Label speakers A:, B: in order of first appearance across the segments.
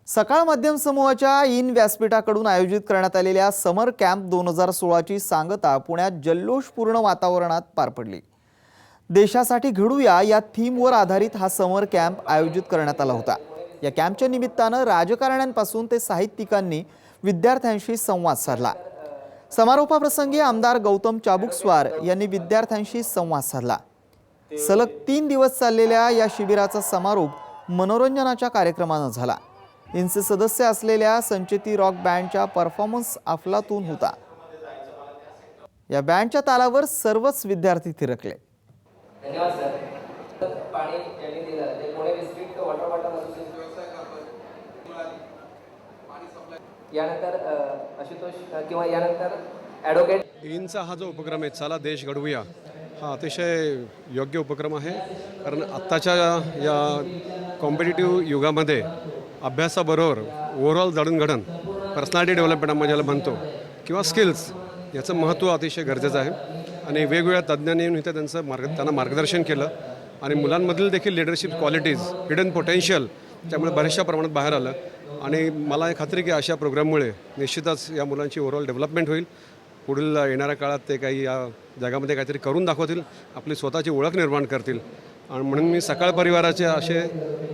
A: सकाळ माध्यम समूहाच्या इन व्यासपीठाकडून आयोजित करण्यात आलेल्या समर कॅम्प 2016 ची सांगता पुण्यात जल्लोषपूर्ण वातावरणात पार पडली। देशासाठी घडूया या थीमवर आधारित हा समर कॅम्प आयोजित करण्यात आला होता। या कॅम्पच्या निमित्ताने राजकारण्यांपासून ते साहित्यिकांनी विद्यार्थ्यांशी संवाद साधला। समारोपाप्रसंगी आमदार गौतम चाबुकस्वार यांनी विद्यार्थ्यांशी संवाद साधला। सलग 3 दिवस चाललेल्या या शिबिराचा समारोप मनोरंजनाच्या कार्यक्रमाने झाला। इनचे सदस्य असलेल्या संचेती रॉक बँडच्या परफॉर्मन्स अफलातून होता। या बँडच्या तालावर सर्वच विद्यार्थी थिरकले।
B: धन्यवाद सर। पाणी यांनी दिलं ते Pune district water bottle association यानंतर आशुतोष किंवा यानंतर ॲडव्होकेट
C: इनचा हा जो उपक्रम आहे चला देश घडवूया हा अतिशय योग्य उपक्रम आहे। कारण आत्ताच्या या कॉम्पिटिटिव्ह युगामध्ये अभ्यासाबरोबर ओव्हरऑल जडणघडण पर्सनॅलिटी डेव्हलपमेंट आपण ज्याला म्हणतो किंवा स्किल्स याचं महत्त्व अतिशय गरजेचं आहे। आणि वेगवेगळ्या तज्ज्ञांनी येऊन इथे त्यांना मार्गदर्शन केलं आणि मुलांमधील देखील लिडरशिप क्वालिटीज हिडन पोटेन्शियल त्यामुळे बऱ्याचशा प्रमाणात बाहेर आलं। आणि मला खात्री की अशा प्रोग्राममुळे निश्चितच या मुलांची ओव्हरऑल डेव्हलपमेंट होईल। पुढील येणाऱ्या काळात ते काही या जगामध्ये काहीतरी करून दाखवतील, आपली स्वतःची ओळख निर्माण करतील। आणि म्हणून मी सकाळ परिवाराचे असे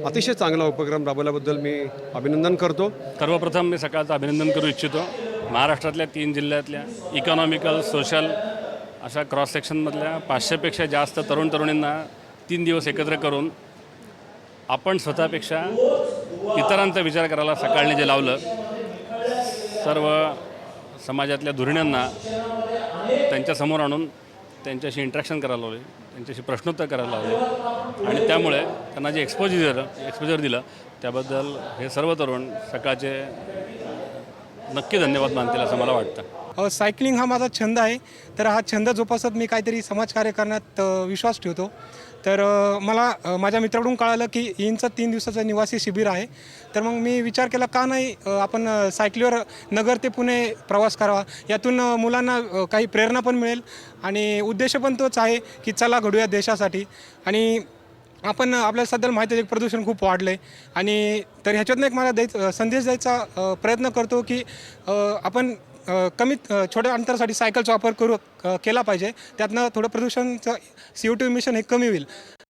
C: अतिशय चांगला उपक्रम राबवल्याबद्दल मी अभिनंदन करतो।
D: सर्वप्रथम मी सकाळचं अभिनंदन करू इच्छितो। महाराष्ट्रातल्या 3 जिल्ह्यातल्या इकॉनॉमिकल सोशल अशा क्रॉस सेक्शनमधल्या 500पेक्षा जास्त तरुणींना 3 दिवस एकत्र करून आपण स्वतःपेक्षा इतरांचा विचार करायला सकाळने जे लावलं, सर्व समाजातल्या धुरीण्यांना त्यांच्यासमोर आणून त्यांच्याशी इंटरॅक्शन करायला लावले, त्यांच्याशी प्रश्नोत्तर करायला लावले आणि त्यामुळे त्यांना जे एक्सपोजर दिलं त्याबद्दल हे सर्व तरुण सकाळचे नक्की धन्यवाद मानतील असं मला वाटतं।
E: सायकलिंग हा माझा छंद आहे, तर हा छंद जोपासत मी काहीतरी समाजकार्य करण्यात विश्वास ठेवतो। तर मला माझ्या मित्राकडून कळालं की इनचं 3 दिवसाचं निवासी शिबिर आहे, तर मग मी विचार केला का नाही आपण सायकलीवर नगर ते पुणे प्रवास करावा। यातून मुलांना काही प्रेरणा पण मिळेल आणि उद्देश पण तोच आहे की चला घडूया देशासाठी। आणि आपण आपल्याला सध्या माहिती आहे की प्रदूषण खूप वाढलं आहे आणि तर ह्याच्यातनं एक मला संदेश द्यायचा प्रयत्न करतो की आपण कमीत छोट्या अंतरासाठी सायकलचा वापर केला पाहिजे। त्यातनं थोडं प्रदूषणचं CO2 इमिशन हे कमी होईल।